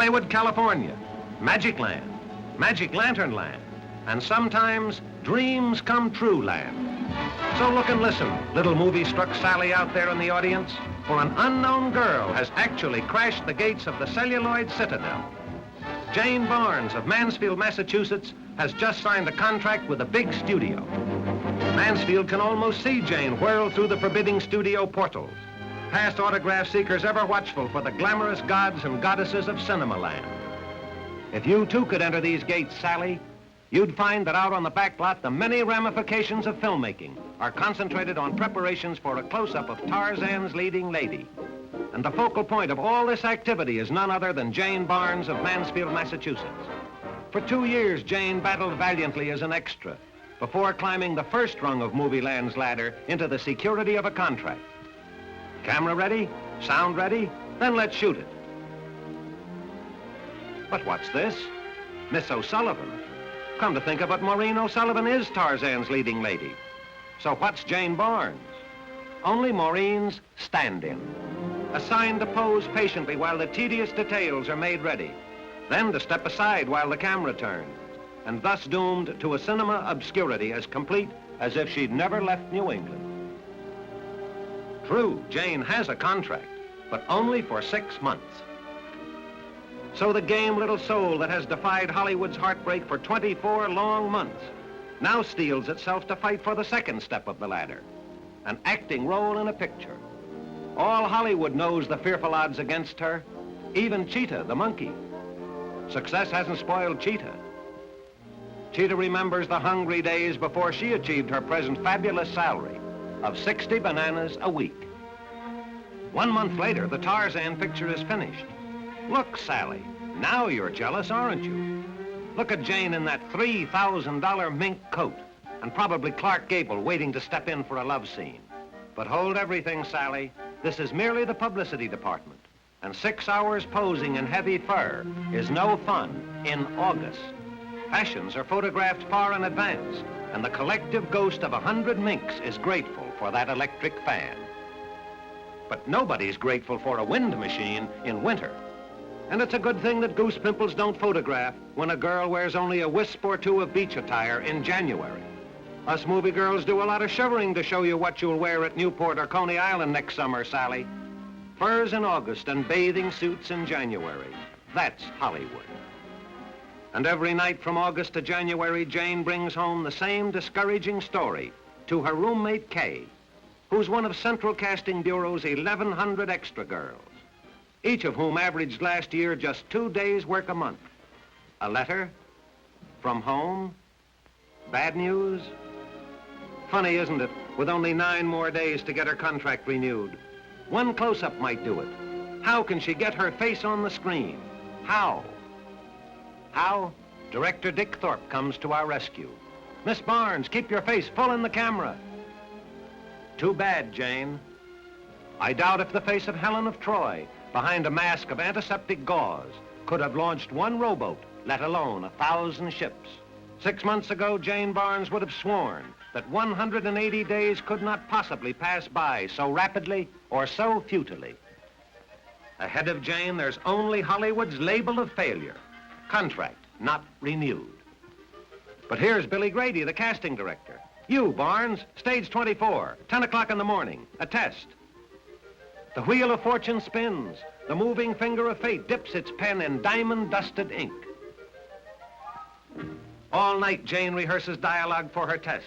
Hollywood, California, Magic Land, Magic Lantern Land, and sometimes Dreams Come True Land. So look and listen, little movie-struck Sally out there in the audience, for an unknown girl has actually crashed the gates of the celluloid citadel. Jane Barnes of Mansfield, Massachusetts, has just signed a contract with a big studio. Mansfield can almost see Jane whirl through the forbidding studio portals, past autograph seekers ever watchful for the glamorous gods and goddesses of cinema land. If you too could enter these gates, Sally, you'd find that out on the back lot, the many ramifications of filmmaking are concentrated on preparations for a close-up of Tarzan's leading lady. And the focal point of all this activity is none other than Jane Barnes of Mansfield, Massachusetts. For 2 years, Jane battled valiantly as an extra before climbing the first rung of Movie Land's ladder into the security of a contract. Camera ready? Sound ready? Then let's shoot it. But what's this? Miss O'Sullivan. Come to think of it, Maureen O'Sullivan is Tarzan's leading lady. So what's Jane Barnes? Only Maureen's stand-in. Assigned to pose patiently while the tedious details are made ready, then to step aside while the camera turns, and thus doomed to a cinema obscurity as complete as if she'd never left New England. True, Jane has a contract, but only for 6 months. So the game little soul that has defied Hollywood's heartbreak for 24 long months now steels itself to fight for the second step of the ladder, an acting role in a picture. All Hollywood knows the fearful odds against her, even Cheetah, the monkey. Success hasn't spoiled Cheetah. Cheetah remembers the hungry days before she achieved her present fabulous salary of 60 bananas a week. 1 month later, the Tarzan picture is finished. Look, Sally, now you're jealous, aren't you? Look at Jane in that $3,000 mink coat, and probably Clark Gable waiting to step in for a love scene. But hold everything, Sally. This is merely the publicity department, and 6 hours posing in heavy fur is no fun in August. Fashions are photographed far in advance, and the collective ghost of 100 minks is grateful for that electric fan. But nobody's grateful for a wind machine in winter. And it's a good thing that goose pimples don't photograph when a girl wears only a wisp or two of beach attire in January. Us movie girls do a lot of shivering to show you what you'll wear at Newport or Coney Island next summer, Sally. Furs in August and bathing suits in January. That's Hollywood. And every night from August to January, Jane brings home the same discouraging story to her roommate, Kay, who's one of Central Casting Bureau's 1,100 extra girls, each of whom averaged last year just 2 days' work a month. A letter from home, bad news. Funny, isn't it, with only 9 more days to get her contract renewed? One close-up might do it. How can she get her face on the screen? How? How? Director Dick Thorpe comes to our rescue. Miss Barnes, keep your face full in the camera. Too bad, Jane. I doubt if the face of Helen of Troy, behind a mask of antiseptic gauze, could have launched 1 rowboat, let alone 1,000 ships. 6 months ago, Jane Barnes would have sworn that 180 days could not possibly pass by so rapidly or so futilely. Ahead of Jane, there's only Hollywood's label of failure. Contract not renewed. But here's Billy Grady, the casting director. You, Barnes, stage 24, 10 o'clock in the morning, a test. The wheel of fortune spins. The moving finger of fate dips its pen in diamond-dusted ink. All night, Jane rehearses dialogue for her test.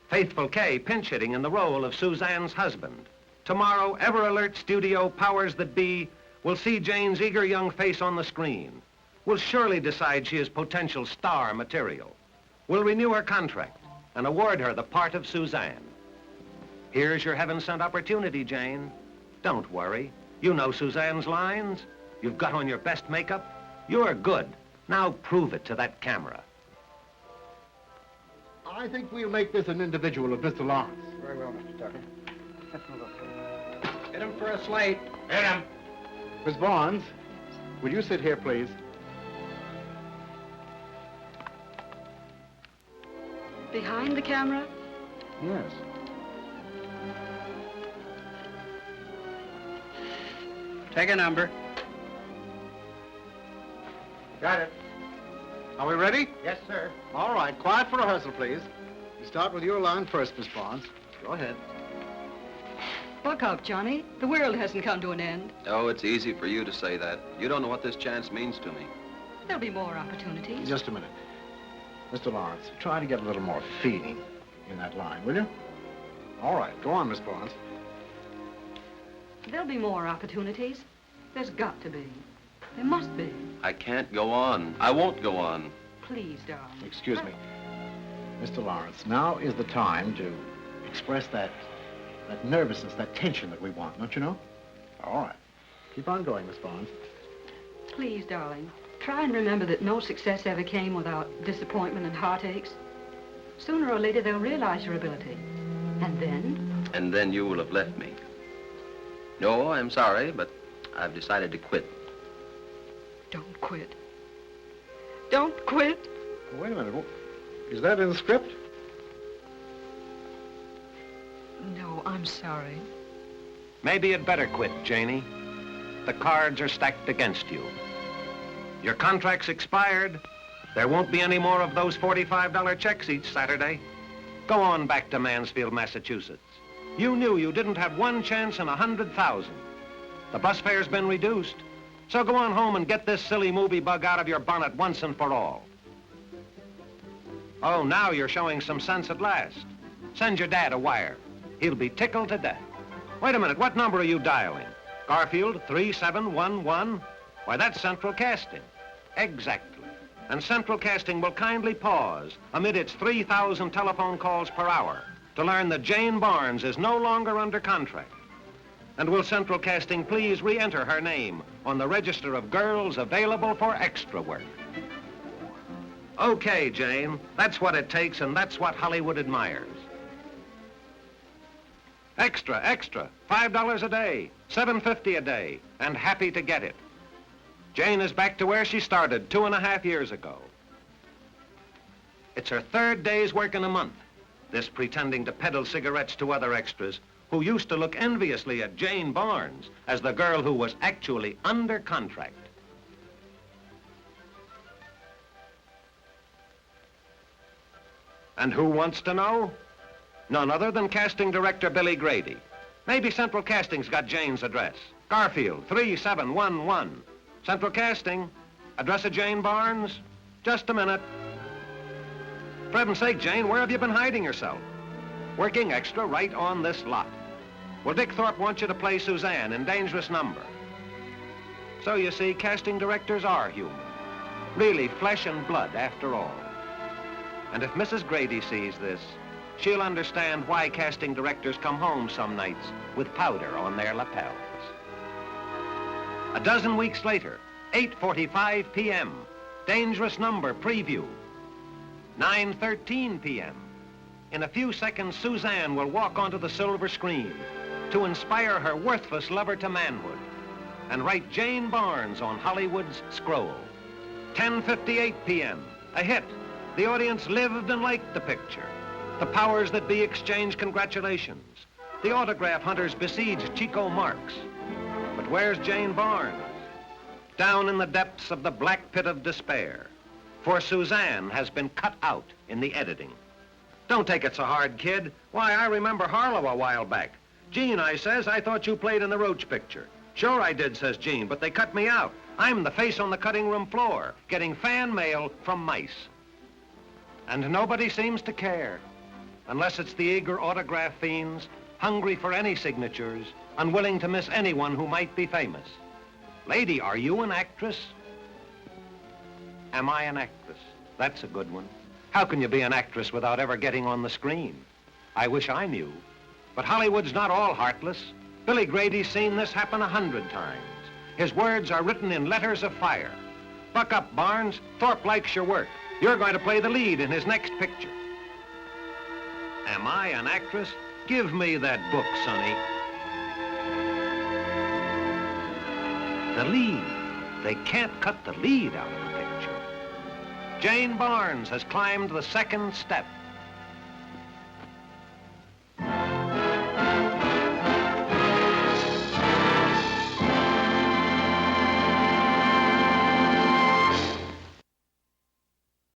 Faithful Kay pinch-hitting in the role of Suzanne's husband. Tomorrow, ever-alert studio powers that be will see Jane's eager young face on the screen. Will surely decide she is potential star material. Will renew her contract and award her the part of Suzanne. Here's your heaven-sent opportunity, Jane. Don't worry. You know Suzanne's lines. You've got on your best makeup. You're good. Now prove it to that camera. I think we'll make this an individual of Mr. Lawrence. Very well, Mr. Tucker. Let's move up. Hit him for a slate. Hit him. Miss Barnes, will you sit here, please? Behind the camera? Yes. Take a number. Got it. Are we ready? Yes, sir. All right, quiet for rehearsal, please. You start with your line first, Miss Barnes. Go ahead. Buck up, Johnny. The world hasn't come to an end. Oh, it's easy for you to say that. You don't know what this chance means to me. There'll be more opportunities. Just a minute. Mr. Lawrence, try to get a little more feeling in that line, will you? All right, go on, Miss Barnes. There'll be more opportunities. There's got to be. There must be. I can't go on. I won't go on. Please, darling. Excuse me. Mr. Lawrence, now is the time to express that nervousness, that tension that we want, don't you know? All right. Keep on going, Miss Barnes. Please, darling. Try and remember that no success ever came without disappointment and heartaches. Sooner or later, they'll realize your ability. And then? And then you will have left me. No, I'm sorry, but I've decided to quit. Don't quit. Don't quit. Wait a minute. Is that in the script? No, I'm sorry. Maybe you'd better quit, Janie. The cards are stacked against you. Your contract's expired. There won't be any more of those $45 checks each Saturday. Go on back to Mansfield, Massachusetts. You knew you didn't have one chance in 100,000. The bus fare's been reduced. So go on home and get this silly movie bug out of your bonnet once and for all. Oh, now you're showing some sense at last. Send your dad a wire. He'll be tickled to death. Wait a minute, what number are you dialing? Garfield 3711? Why, that's Central Casting. Exactly. And Central Casting will kindly pause amid its 3,000 telephone calls per hour to learn that Jane Barnes is no longer under contract. And will Central Casting please re-enter her name on the register of girls available for extra work? Okay, Jane, that's what it takes, and that's what Hollywood admires. Extra, extra, $5 a day, $7.50 a day, and happy to get it. Jane is back to where she started 2.5 years ago. It's her 3rd day's work in a month, this pretending to peddle cigarettes to other extras who used to look enviously at Jane Barnes as the girl who was actually under contract. And who wants to know? None other than casting director Billy Grady. Maybe Central Casting's got Jane's address. Garfield 3711. Central Casting, address of Jane Barnes? Just a minute. For heaven's sake, Jane, where have you been hiding yourself? Working extra right on this lot. Well, Dick Thorpe wants you to play Suzanne in Dangerous Number. So you see, casting directors are human. Really flesh and blood, after all. And if Mrs. Grady sees this, she'll understand why casting directors come home some nights with powder on their lapels. A dozen weeks later, 8:45 p.m., Dangerous Number preview. 9:13 p.m. In a few seconds, Suzanne will walk onto the silver screen to inspire her worthless lover to manhood and write Jane Barnes on Hollywood's scroll. 10:58 p.m., a hit. The audience lived and liked the picture. The powers that be exchanged congratulations. The autograph hunters besieged Chico Marx. But where's Jane Barnes? Down in the depths of the black pit of despair. For Suzanne has been cut out in the editing. Don't take it so hard, kid. Why, I remember Harlow a while back. Gene, I says, I thought you played in the Roach picture. Sure I did, says Gene, but they cut me out. I'm the face on the cutting room floor, getting fan mail from mice. And nobody seems to care, unless it's the eager autograph fiends, hungry for any signatures, unwilling to miss anyone who might be famous. Lady, are you an actress? Am I an actress? That's a good one. How can you be an actress without ever getting on the screen? I wish I knew. But Hollywood's not all heartless. Billy Grady's seen this happen 100 times. His words are written in letters of fire. Buck up, Barnes. Thorpe likes your work. You're going to play the lead in his next picture. Am I an actress? Give me that book, Sonny. The lead. They can't cut the lead out of the picture. Jane Barnes has climbed the 2nd step.